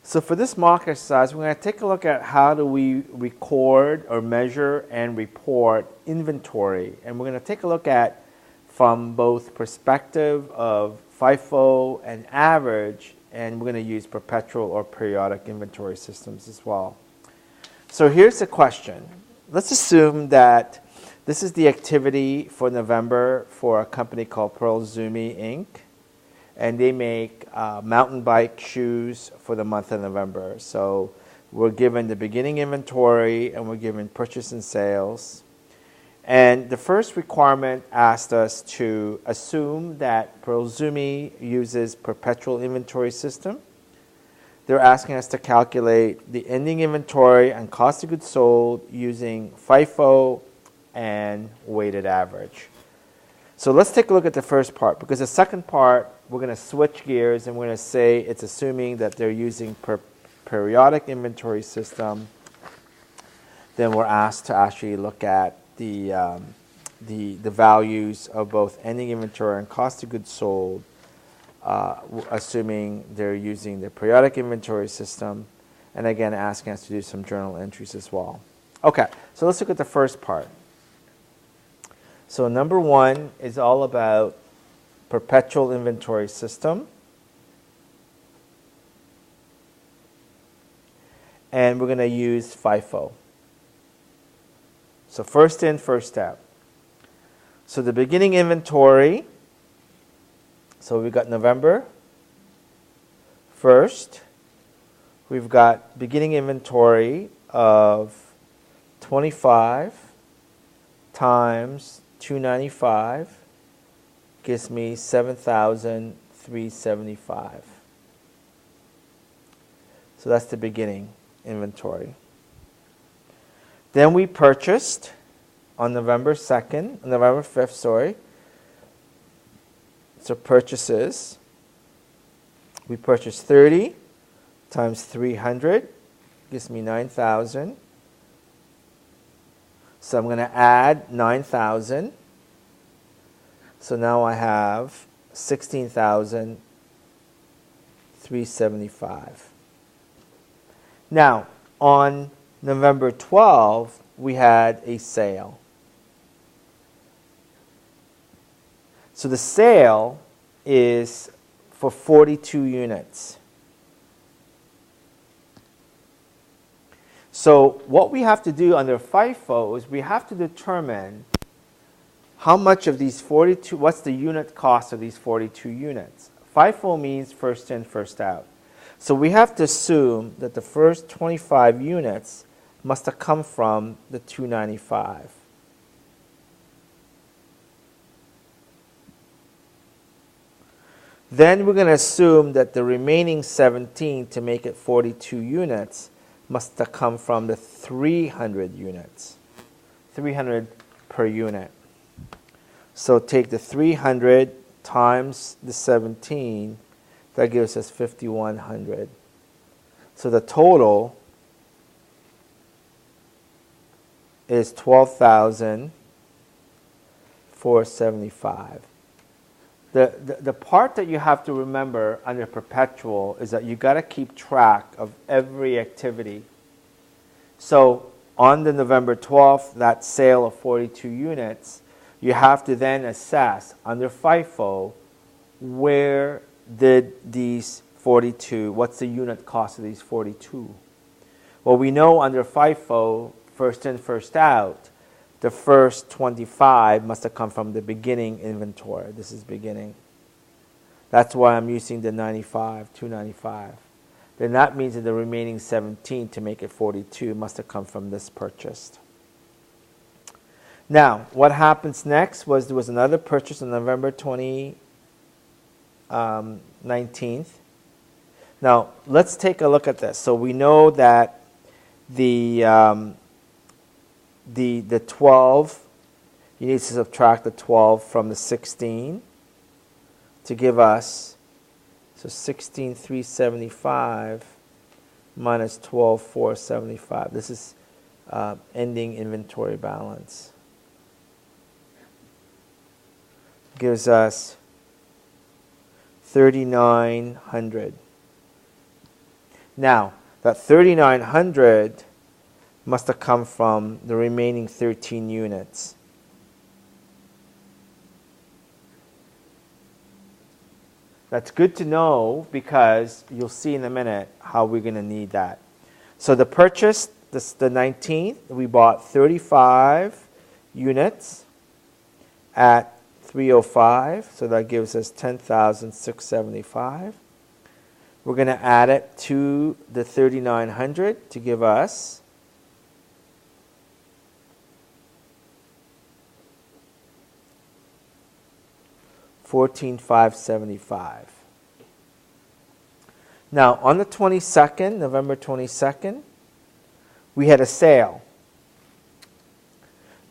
So for this mock exercise, we're going to take a look at how do we record or measure and report inventory. And we're going to take a look at from both perspective of FIFO and average, and we're going to use perpetual or periodic inventory systems as well. So here's the question. Let's assume that this is the activity for November for a company called Pearl Zumi Inc. And they make mountain bike shoes for the month of November. So we're given the beginning inventory and we're given purchase and sales. And the first requirement asked us to assume that Pearl Zumi uses perpetual inventory system. They're asking us to calculate the ending inventory and cost of goods sold using FIFO and weighted average. So let's take a look at the first part, because the second part, we're going to switch gears and we're going to say it's assuming that they're using periodic inventory system. Then we're asked to actually look at the values of both ending inventory and cost of goods sold, assuming they're using the periodic inventory system, and again asking us to do some journal entries as well. Okay, so let's look at the first part. So number one is all about perpetual inventory system. And we're going to use FIFO. So first in, first out. So the beginning inventory, so we've got November 1st. We've got beginning inventory of 25 times 295 gives me 7,375. So that's the beginning inventory. Then we purchased on November 5th, sorry. So purchases, we purchased 30 times 300 gives me 9,000. So I'm going to add 9,000. So now I have 16,375. Now, on November 12th, we had a sale. So the sale is for 42 units. So what we have to do under FIFO is we have to determine how much of these 42, what's the unit cost of these 42 units. FIFO means first in, first out. So we have to assume that the first 25 units must have come from the 295. Then we're going to assume that the remaining 17 to make it 42 units must have come from the 300 units. 300 per unit. So take the 300 times the 17, that gives us 5,100. So the total is 12,475. The part that you have to remember under perpetual is that you got to keep track of every activity. So on the November 12th, that sale of 42 units, you have to then assess under FIFO, where did these 42, what's the unit cost of these 42? Well, we know under FIFO, first in, first out, the first 25 must have come from the beginning inventory. This is beginning. That's why I'm using the 95, 295. Then that means that the remaining 17 to make it 42 must have come from this purchased. Now, what happens next was there was another purchase on November 19th. Now, let's take a look at this. So we know that the 12, you need to subtract the 12 from the 16 to give us, so 16,375 minus 12,475. This is ending inventory balance. Gives us 3,900. Now, that 3,900 must have come from the remaining 13 units. That's good to know because you'll see in a minute how we're going to need that. So the purchase, this, the 19th, we bought 35 units at 305, so that gives us 10,675. We're going to add it to the 3,900 to give us 14,575. Now, on the 22nd, November 22nd, we had a sale.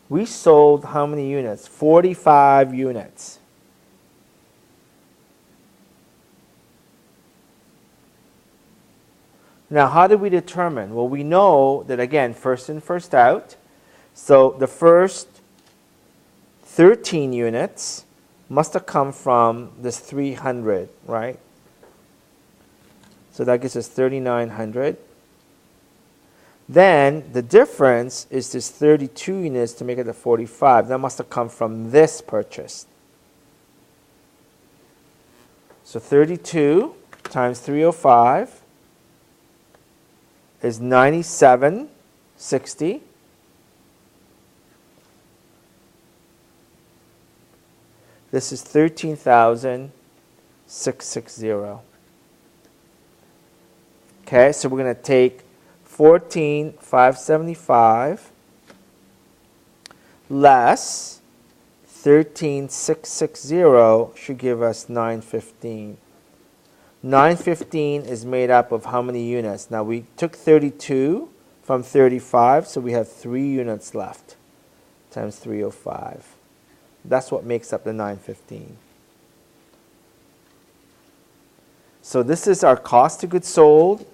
We sold how many units? 45 units. Now, how did we determine? Well, we know that, again, first in, first out. So the first 13 units must have come from this 300, right? So that gives us 3,900. Then the difference is this 32 units to make it a 45. That must have come from this purchase. So 32 times 305 is 9760. This is 13,660. Okay, so we're going to take 14,575 less 13,660 should give us 915. 915 is made up of how many units? Now we took 32 from 35, so we have 3 units left times 305. That's what makes up the 915. So this is our cost of goods sold.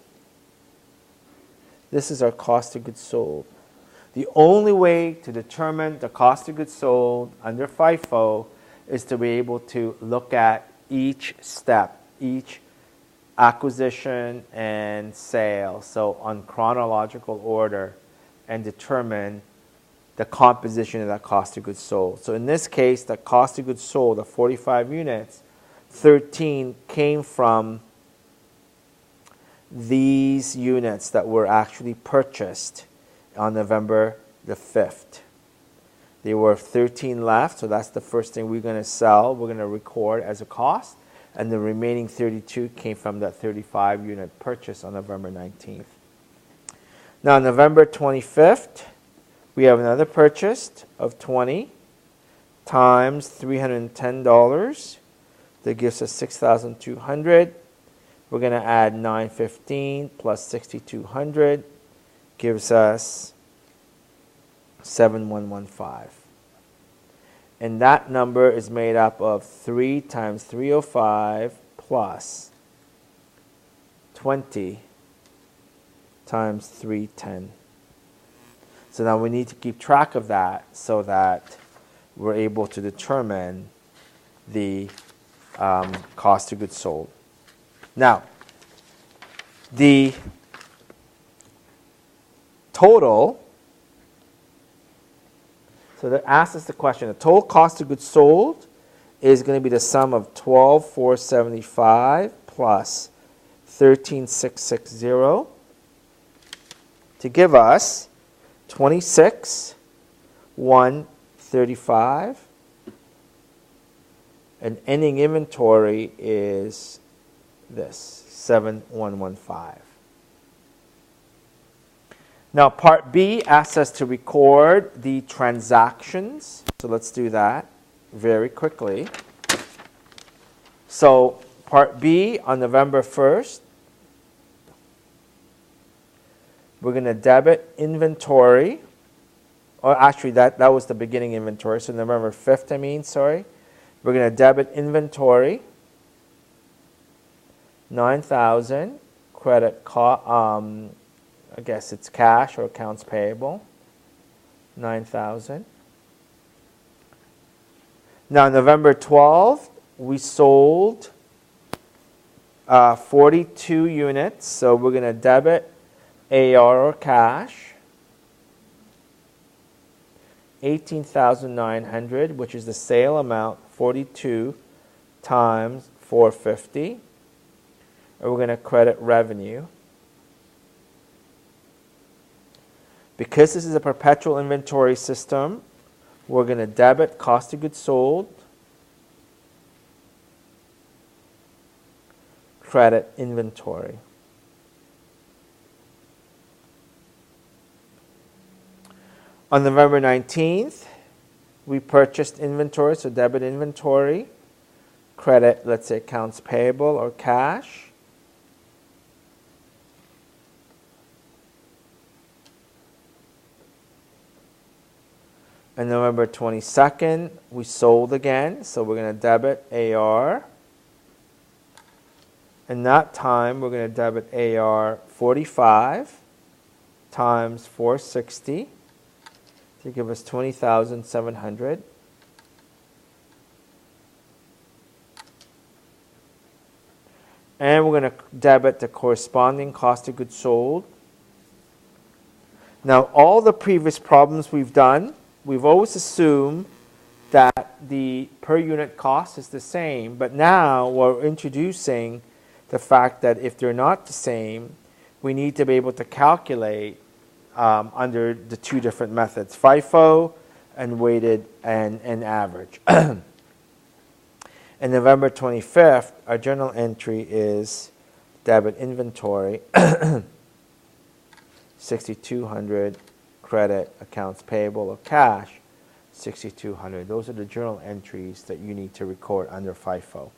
This is our cost of goods sold. The only way to determine the cost of goods sold under FIFO is to be able to look at each step, each acquisition and sale, so on chronological order, and determine the composition of that cost of goods sold. So in this case, the cost of goods sold of 45 units, 13 came from these units that were actually purchased on November the 5th. There were 13 left, so that's the first thing we're going to sell. We're going to record as a cost, and the remaining 32 came from that 35 unit purchase on November 19th. Now, November 25th, we have another purchase of 20 times $310. That gives us 6,200. We're going to add 915 plus 6,200 gives us 7,115. And that number is made up of 3 times 305 plus 20 times 310. So now we need to keep track of that so that we're able to determine the cost of goods sold. Now, the total, so that asks us the question, the total cost of goods sold is going to be the sum of 12,475 plus 13,660 to give us 26,135, and ending inventory is this, 7,115. Now, Part B asks us to record the transactions. So let's do that very quickly. So Part B on November 1st, we're going to debit inventory. Or actually, that was the beginning inventory. So November 5th, we're going to debit inventory, 9,000, credit, I guess it's cash or accounts payable, 9,000. Now, November 12th, we sold 42 units, so we're going to debit AR or cash, 18,900, which is the sale amount, 42 times 450. And we're going to credit revenue. Because this is a perpetual inventory system, we're going to debit cost of goods sold, credit inventory. On November 19th, we purchased inventory, so debit inventory, credit, let's say, accounts payable or cash. And November 22nd, we sold again, so we're going to debit AR. And that time, we're going to debit AR 45 times 460 to give us 20,700. And we're going to debit the corresponding cost of goods sold. Now, all the previous problems we've done, we've always assumed that the per unit cost is the same, but now we're introducing the fact that if they're not the same, we need to be able to calculate under the two different methods, FIFO and weighted and average. And November 25th, our journal entry is debit inventory, 6,200, credit accounts payable or cash, 6,200. Those are the journal entries that you need to record under FIFO.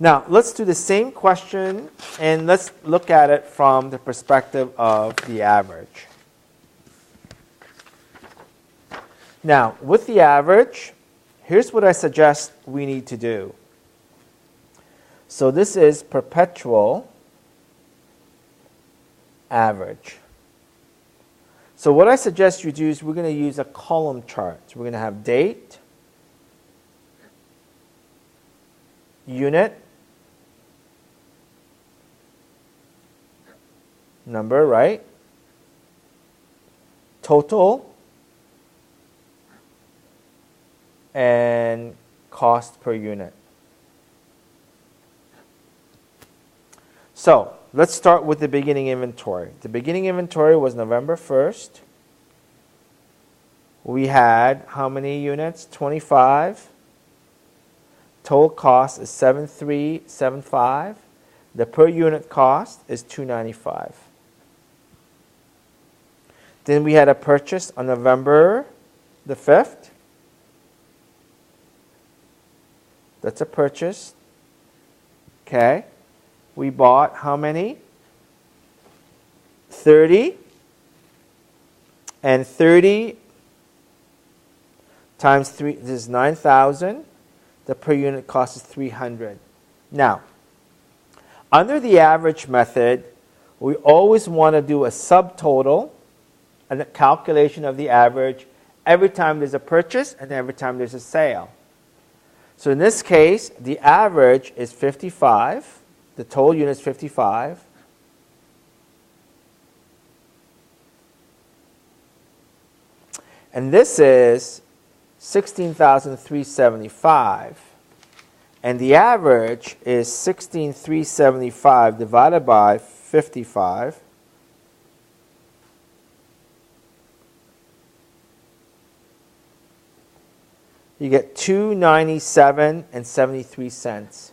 Now, let's do the same question, and let's look at it from the perspective of the average. Now, with the average, here's what I suggest we need to do. So this is perpetual average. So what I suggest you do is we're going to use a column chart. So we're going to have date, unit, number, right? Total, and cost per unit. So let's start with the beginning inventory. The beginning inventory was November 1st. We had how many units? 25. Total cost is 7,375. The per unit cost is $295. Then we had a purchase on November the 5th. That's a purchase. Okay. We bought how many? 30. And 30 times 3, this is 9,000. The per unit cost is 300. Now, under the average method, we always want to do a subtotal and a calculation of the average every time there's a purchase and every time there's a sale. So in this case, the average is 55. The total unit is 55. And this is 16,375. And the average is 16,375 divided by 55. You get $297 and 73 cents.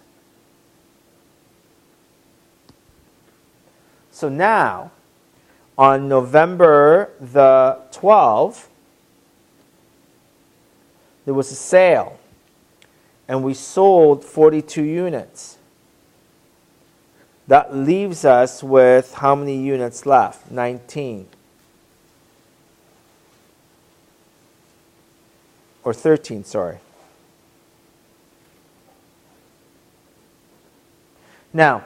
So now, on November the 12th, there was a sale, and we sold 42 units. That leaves us with how many units left? 19. Or 13, sorry. Now,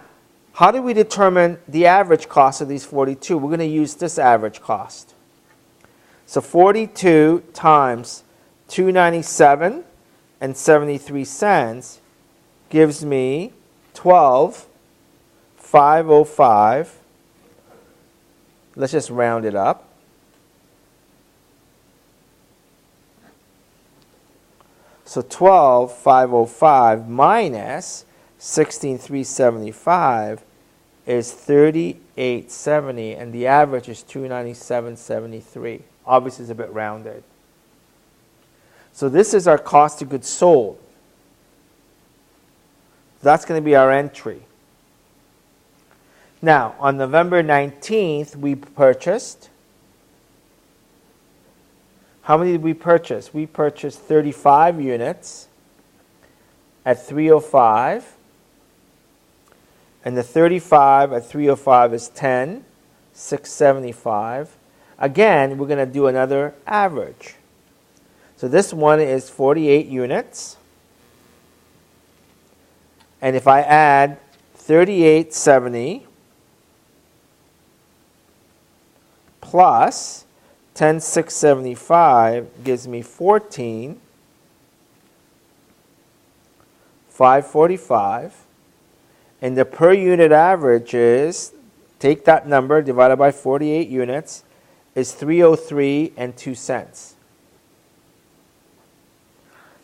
how do we determine the average cost of these 42? We're going to use this average cost. So 42 times $297 and 73 cents gives me 12,505. Let's just round it up. So 12,505 minus 16,375 is 3870, and the average is 297.73. Obviously, it's a bit rounded. So this is our cost of goods sold. That's going to be our entry. Now, on November 19th, we purchased. How many did we purchase? We purchased 35 units at 305. And the 35 at 305 is 10,675. Again, we're going to do another average. So this one is 48 units. And if I add 3870 plus 10,675 gives me 14,545. And the per unit average is, take that number divided by 48 units, is 303.02.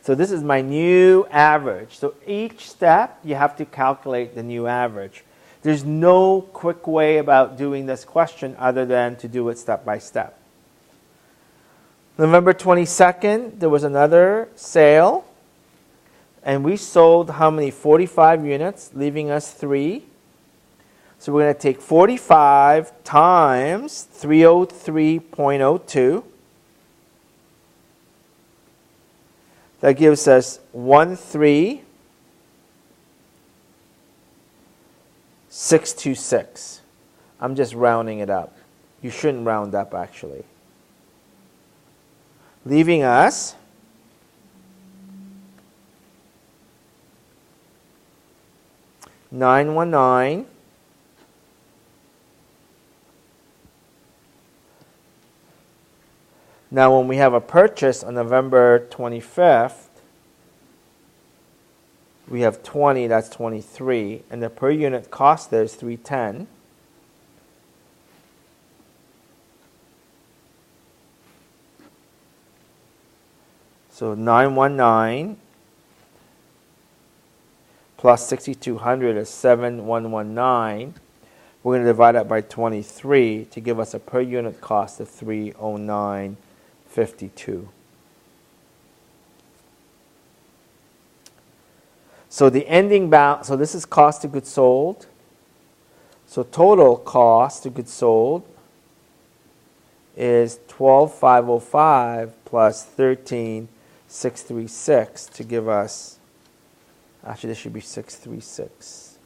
So this is my new average. So each step, you have to calculate the new average. There's no quick way about doing this question other than to do it step by step. November 22nd, there was another sale. And we sold how many? 45 units, leaving us 3. So we're going to take 45 times 303.02. That gives us 13,626. I'm just rounding it up. You shouldn't round up, actually. Leaving us 919. Now, when we have a purchase on November 25th, we have 20, that's 23, and the per unit cost there is 310. So 919 plus 6,200 is 7,119. We're going to divide that by 23 to give us a per unit cost of 309.52. So the ending balance, so this is cost of goods sold. So total cost of goods sold is 12,505 plus 13,636 to give us, actually this should be 636.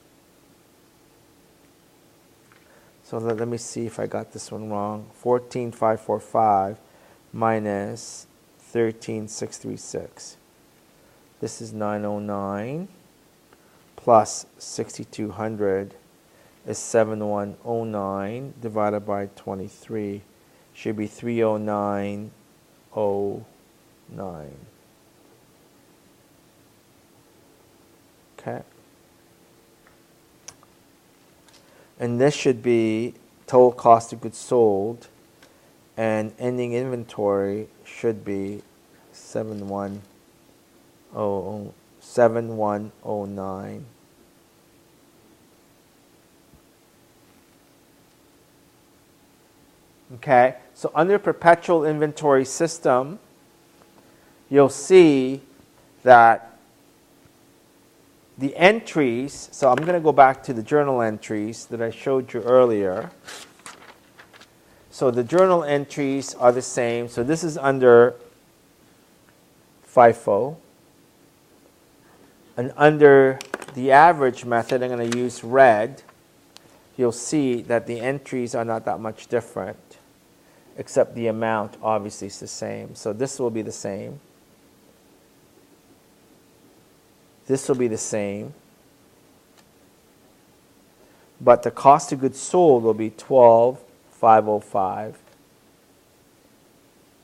So let me see if I got this one wrong. 14,545 minus 13,636. This is 909 plus 6,200 is 7,109 divided by 23 should be 309.09. Okay. And this should be total cost of goods sold, and ending inventory should be 7109. Okay, so under perpetual inventory system, you'll see that the entries, so I'm going to go back to the journal entries that I showed you earlier. So the journal entries are the same. So this is under FIFO. And under the average method, I'm going to use red. You'll see that the entries are not that much different, except the amount obviously is the same. So this will be the same. This will be the same. But the cost of goods sold will be 12,505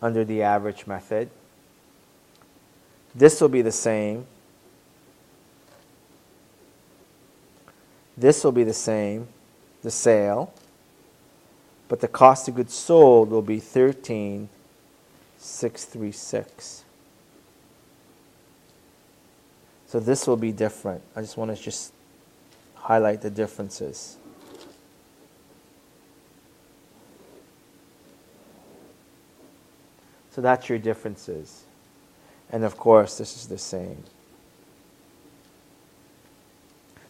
under the average method. This will be the same. This will be the same, the sale, but the cost of goods sold will be 13,636. So this will be different. I just want to just highlight the differences. So that's your differences. And of course, this is the same.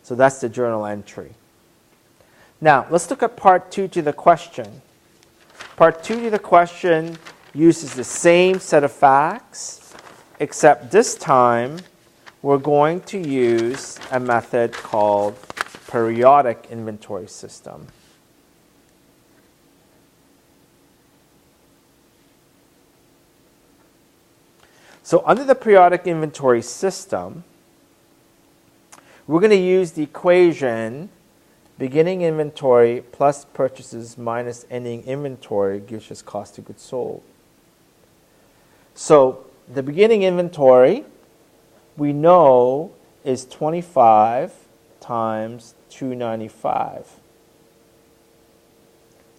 So that's the journal entry. Now, let's look at part 2 to the question. Part 2 to the question uses the same set of facts, except this time we're going to use a method called periodic inventory system. So under the periodic inventory system, we're going to use the equation beginning inventory plus purchases minus ending inventory gives us cost of goods sold. So the beginning inventory we know is 25 times 295.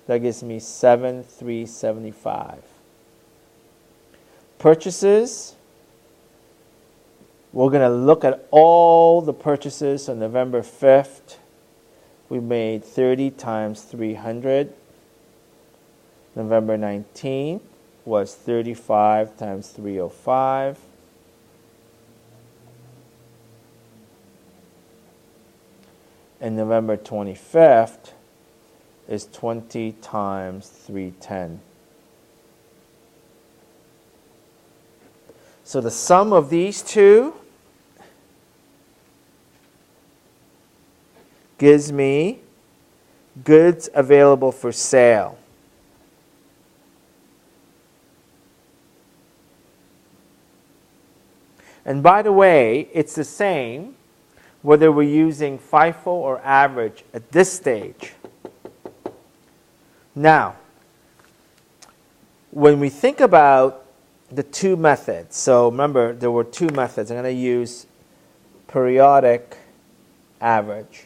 That gives me 7,375. Purchases, we're going to look at all the purchases on November 5th. We made 30 times 300. November 19th was 35 times 305. And November 25th is 20 times 310. So the sum of these two gives me goods available for sale. And by the way, it's the same whether we're using FIFO or average at this stage. Now, when we think about the two methods, so remember there were two methods. I'm going to use periodic average.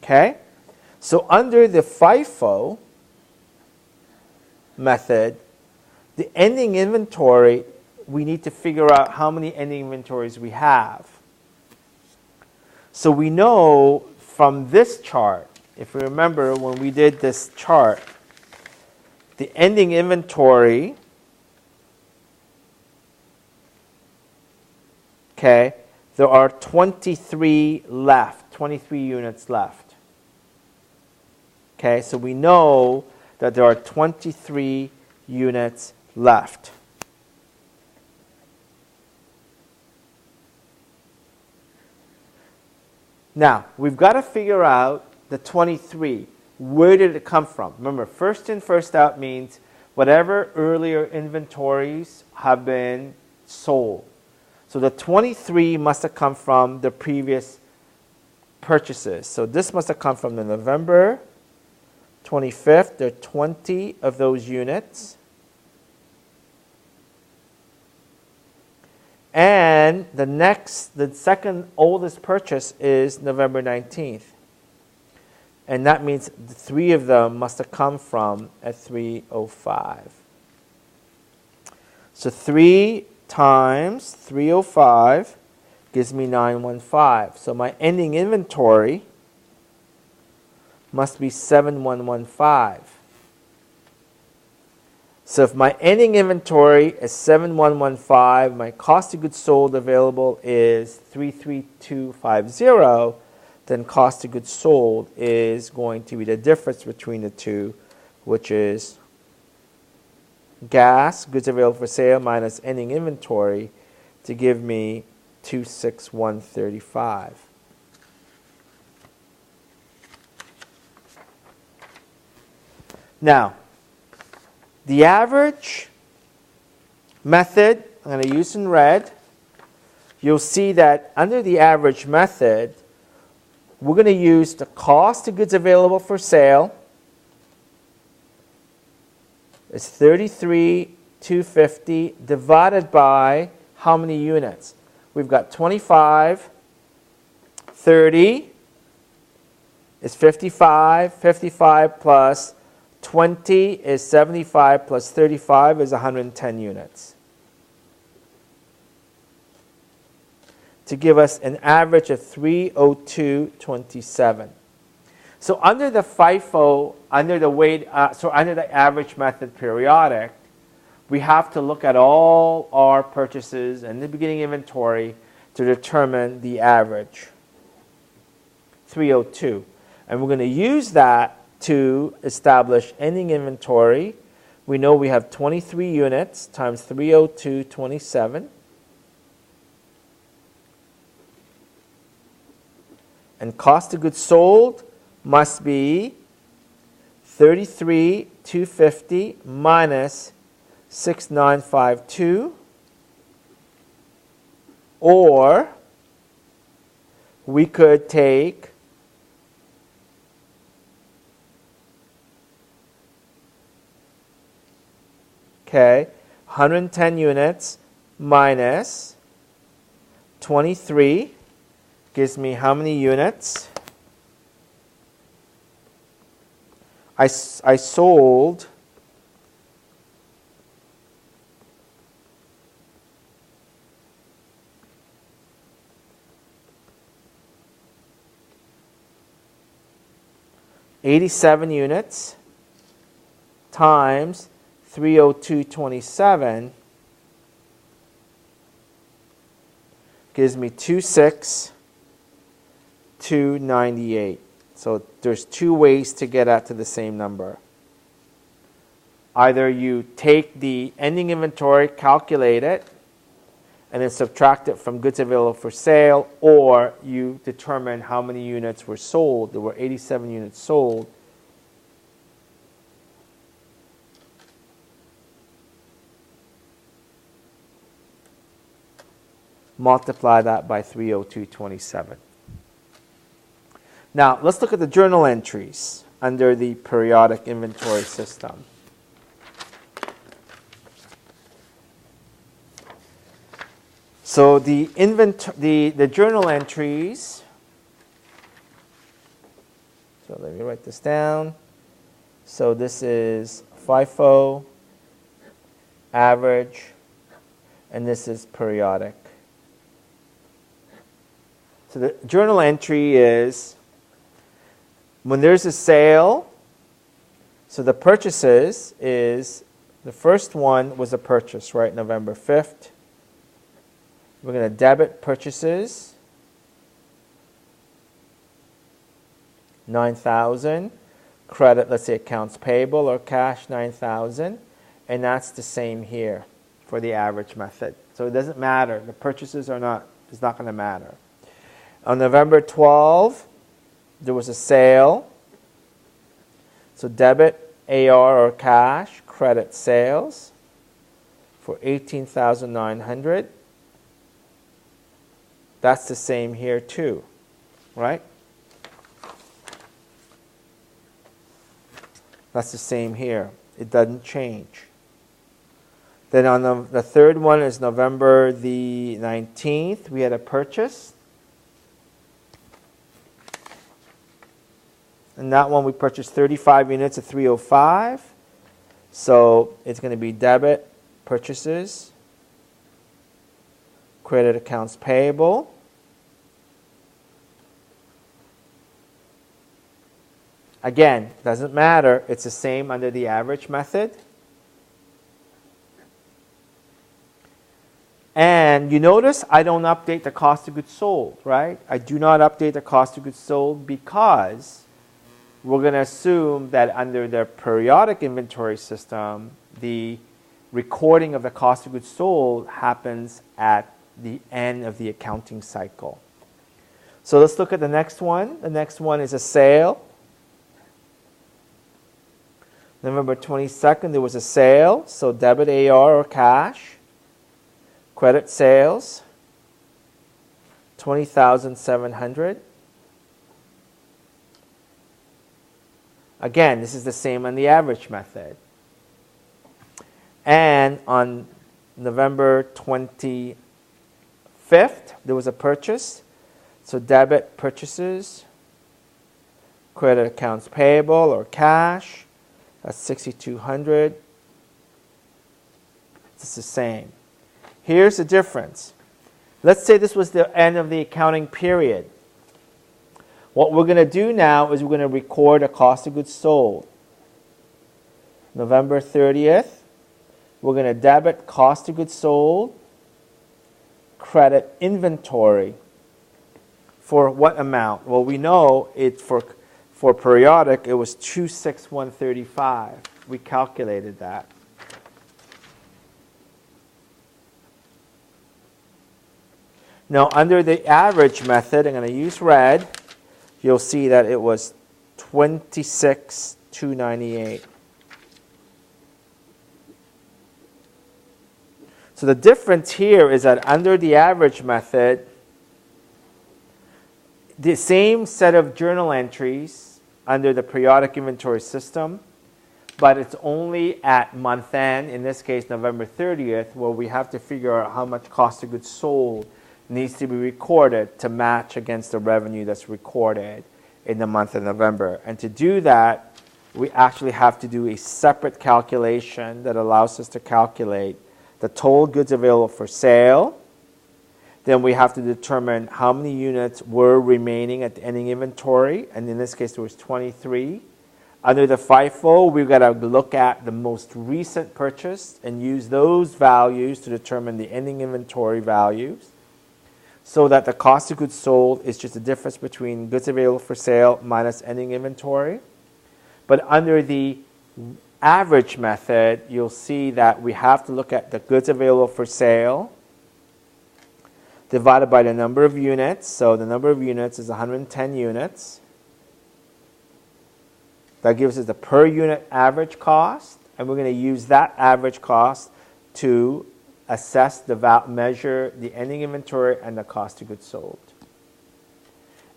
Okay? So under the FIFO method, the ending inventory, we need to figure out how many ending inventories we have. So we know from this chart, if we remember when we did this chart, the ending inventory, okay, there are 23 left, 23 units left. Okay, so we know that there are 23 units left. Now, we've got to figure out the 23. Where did it come from? Remember, first in, first out means whatever earlier inventories have been sold. So the 23 must have come from the previous purchases. So this must have come from the November 25th. There are 20 of those units. And the second oldest purchase is November 19th. And that means the three of them must have come from at 305. So 3 times 305 gives me 915. So my ending inventory must be 7115. So if my ending inventory is 7115, my cost of goods sold available is 33250, then cost of goods sold is going to be the difference between the two, which is gas, goods available for sale, minus ending inventory to give me 26135. Now, the average method, I'm going to use in red. You'll see that under the average method, we're going to use the cost of goods available for sale. It's 33,250 divided by how many units? We've got 25, 30 is 55. 55 plus 20 is 75 plus 35 is 110 units. To give us an average of 302.27. So under the FIFO, under the average method periodic, we have to look at all our purchases and the beginning inventory to determine the average, 302. And we're going to use that to establish ending inventory. We know we have 23 units times 302.27. And cost of goods sold must be 33,250 minus 6,952, or we could take okay, 110 units minus 23 gives me how many units? I sold 87 units times 302.27 gives me 26,298. So there's two ways to get at to the same number. Either you take the ending inventory, calculate it, and then subtract it from goods available for sale, or you determine how many units were sold. There were 87 units sold. Multiply that by 302.27. Now, let's look at the journal entries under the periodic inventory system. So the journal entries, so let me write this down. So this is FIFO, average, and this is periodic. So the journal entry is when there's a sale, so the purchases is, the first one was a purchase, right, November 5th. We're going to debit purchases, 9,000. Credit, let's say accounts payable or cash, 9,000. And that's the same here for the average method. So it doesn't matter. The purchases are not, it's not going to matter. On November 12th, there was a sale. So debit AR or cash, credit sales for 18,900. That's the same here too, right? That's the same here. It doesn't change. Then on the third one is November the 19th. We had a purchase. And that one we purchased 35 units at 305. So it's going to be debit purchases, credit accounts payable, again, doesn't matter. It's the same under the average method. And you notice I don't update the cost of goods sold, right? I do not update the cost of goods sold because we're going to assume that under the periodic inventory system, the recording of the cost of goods sold happens at the end of the accounting cycle. So let's look at the next one. The next one is a sale. November 22nd, there was a sale. So debit AR or cash. Credit sales, 20,700. Again, this is the same on the average method. And on November 25th, there was a purchase. So debit purchases, credit accounts payable or cash, that's 6,200. It's the same. Here's the difference. Let's say this was the end of the accounting period. What we're going to do now is we're going to record a cost of goods sold. November 30th, we're going to debit cost of goods sold, credit inventory. For what amount? Well, we know it for periodic, it was 26135. We calculated that. Now, under the average method, I'm going to use red. You'll see that it was 26,298. So the difference here is that under the average method, the same set of journal entries under the periodic inventory system, but it's only at month end, in this case November 30th, where we have to figure out how much cost of goods sold needs to be recorded to match against the revenue that's recorded in the month of November. And to do that, we actually have to do a separate calculation that allows us to calculate the total goods available for sale. Then we have to determine how many units were remaining at the ending inventory, and in this case there was 23. Under the FIFO, we've got to look at the most recent purchase and use those values to determine the ending inventory values, so that the cost of goods sold is just the difference between goods available for sale minus ending inventory. But under the average method, you'll see that we have to look at the goods available for sale divided by the number of units. So the number of units is 110 units. That gives us the per unit average cost, and we're going to use that average cost to assess measure the ending inventory and the cost of goods sold.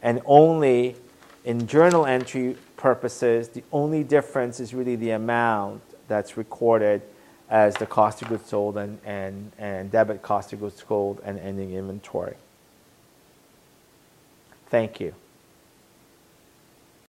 And only in journal entry purposes, the only difference is really the amount that's recorded as the cost of goods sold and debit cost of goods sold and ending inventory. Thank you.